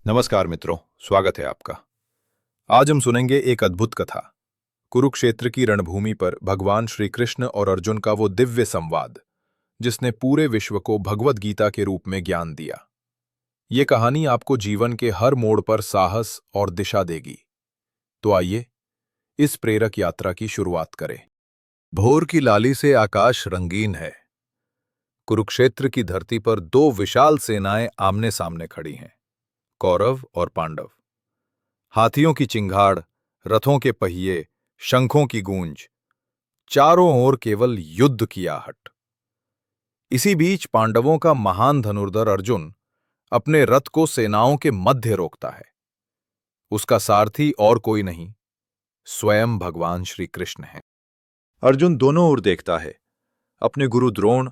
नमस्कार मित्रों, स्वागत है आपका। आज हम सुनेंगे एक अद्भुत कथा, कुरुक्षेत्र की रणभूमि पर भगवान श्री कृष्ण और अर्जुन का वो दिव्य संवाद, जिसने पूरे विश्व को भगवद गीता के रूप में ज्ञान दिया। ये कहानी आपको जीवन के हर मोड़ पर साहस और दिशा देगी। तो आइए, इस प्रेरक यात्रा की शुरुआत करें। भोर की लाली से आकाश रंगीन है। कुरुक्षेत्र की धरती पर दो विशाल सेनाएं आमने सामने खड़ी हैं, कौरव और पांडव। हाथियों की चिंगाड़, रथों के पहिए, शंखों की गूंज, चारों ओर केवल युद्ध की आहट। इसी बीच पांडवों का महान धनुर्धर अर्जुन अपने रथ को सेनाओं के मध्य रोकता है। उसका सारथी और कोई नहीं, स्वयं भगवान श्री कृष्ण है। अर्जुन दोनों ओर देखता है, अपने गुरु द्रोण,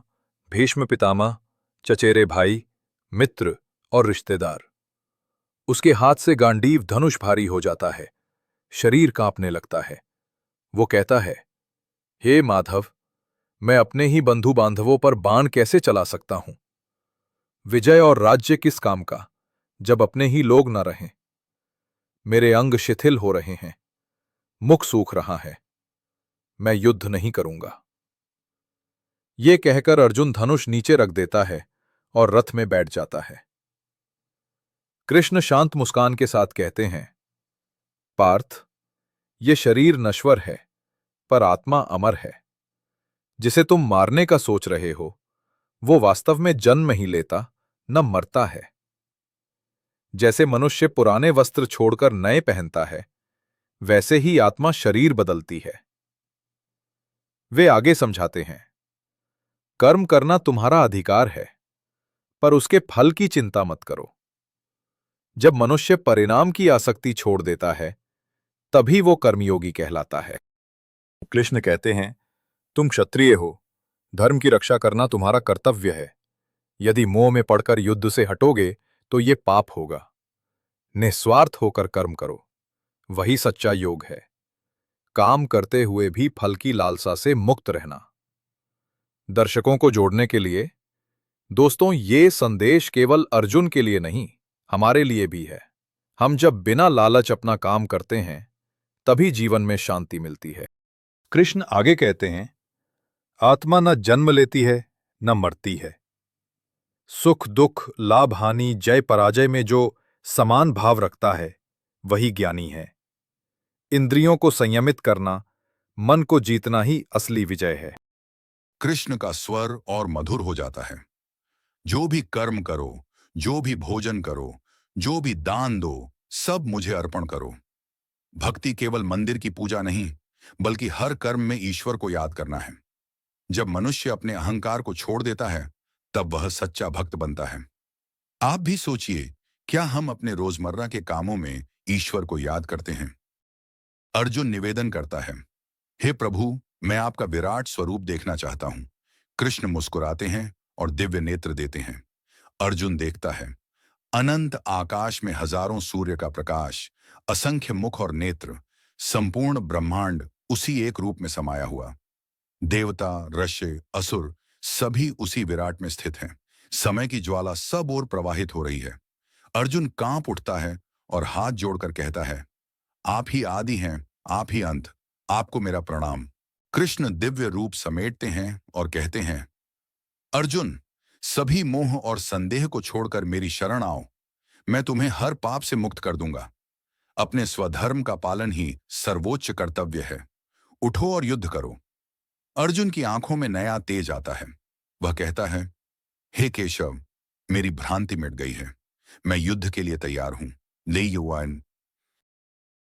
भीष्म पितामह, चचेरे भाई, मित्र और रिश्तेदार। उसके हाथ से गांडीव धनुष भारी हो जाता है, शरीर कांपने लगता है। वो कहता है, हे माधव, मैं अपने ही बंधु बांधवों पर बाण कैसे चला सकता हूं? विजय और राज्य किस काम का, जब अपने ही लोग न रहें? मेरे अंग शिथिल हो रहे हैं, मुख सूख रहा है, मैं युद्ध नहीं करूंगा। ये कहकर अर्जुन धनुष नीचे रख देता है और रथ में बैठ जाता है। कृष्ण शांत मुस्कान के साथ कहते हैं, पार्थ, ये शरीर नश्वर है, पर आत्मा अमर है। जिसे तुम मारने का सोच रहे हो, वो वास्तव में जन्म ही लेता, न मरता है। जैसे मनुष्य पुराने वस्त्र छोड़कर नए पहनता है, वैसे ही आत्मा शरीर बदलती है। वे आगे समझाते हैं, कर्म करना तुम्हारा अधिकार है, पर उसके फल की चिंता मत करो। जब मनुष्य परिणाम की आसक्ति छोड़ देता है, तभी वो कर्मयोगी कहलाता है। कृष्ण कहते हैं, तुम क्षत्रिय हो, धर्म की रक्षा करना तुम्हारा कर्तव्य है। यदि मोह में पड़कर युद्ध से हटोगे तो ये पाप होगा। निस्वार्थ होकर कर्म करो, वही सच्चा योग है। काम करते हुए भी फल की लालसा से मुक्त रहना। दर्शकों को जोड़ने के लिए, दोस्तों, ये संदेश केवल अर्जुन के लिए नहीं, हमारे लिए भी है। हम जब बिना लालच अपना काम करते हैं, तभी जीवन में शांति मिलती है। कृष्ण आगे कहते हैं, आत्मा न जन्म लेती है, न मरती है। सुख दुख, लाभ हानि, जय पराजय में जो समान भाव रखता है, वही ज्ञानी है। इंद्रियों को संयमित करना, मन को जीतना ही असली विजय है। कृष्ण का स्वर और मधुर हो जाता है। जो भी कर्म करो, जो भी भोजन करो, जो भी दान दो, सब मुझे अर्पण करो। भक्ति केवल मंदिर की पूजा नहीं, बल्कि हर कर्म में ईश्वर को याद करना है। जब मनुष्य अपने अहंकार को छोड़ देता है, तब वह सच्चा भक्त बनता है। आप भी सोचिए, क्या हम अपने रोजमर्रा के कामों में ईश्वर को याद करते हैं? अर्जुन निवेदन करता है, हे प्रभु, मैं आपका विराट स्वरूप देखना चाहता हूं। कृष्ण मुस्कुराते हैं और दिव्य नेत्र देते हैं। अर्जुन देखता है, अनंत आकाश में हजारों सूर्य का प्रकाश, असंख्य मुख और नेत्र, संपूर्ण ब्रह्मांड उसी एक रूप में समाया हुआ। देवता, ऋषि, असुर सभी उसी विराट में स्थित हैं। समय की ज्वाला सब ओर प्रवाहित हो रही है। अर्जुन कांप उठता है और हाथ जोड़कर कहता है, आप ही आदि हैं, आप ही अंत, आपको मेरा प्रणाम। कृष्ण दिव्य रूप समेटते हैं और कहते हैं, अर्जुन, सभी मोह और संदेह को छोड़कर मेरी शरण आओ। मैं तुम्हें हर पाप से मुक्त कर दूंगा। अपने स्वधर्म का पालन ही सर्वोच्च कर्तव्य है। उठो और युद्ध करो। अर्जुन की आंखों में नया तेज आता है। वह कहता है, हे केशव, मेरी भ्रांति मिट गई है। मैं युद्ध के लिए तैयार हूं। ले युवान।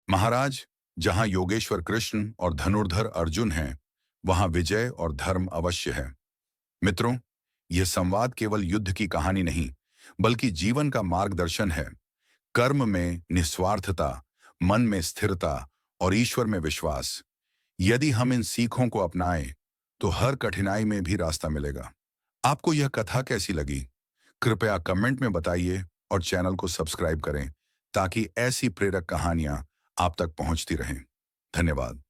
महाराज, जहां योगेश्वर कृष्ण और धनुर्धर अर्जुन हैं, वहां विजय और धर्म अवश्य है। मित्रों, यह संवाद केवल युद्ध की कहानी नहीं, बल्कि जीवन का मार्गदर्शन है। कर्म में निस्वार्थता, मन में स्थिरता और ईश्वर में विश्वास। यदि हम इन सीखों को अपनाएं, तो हर कठिनाई में भी रास्ता मिलेगा। आपको यह कथा कैसी लगी? कृपया कमेंट में बताइए और चैनल को सब्सक्राइब करें, ताकि ऐसी प्रेरक कहानियां आप तक पहुंचती रहें। धन्यवाद।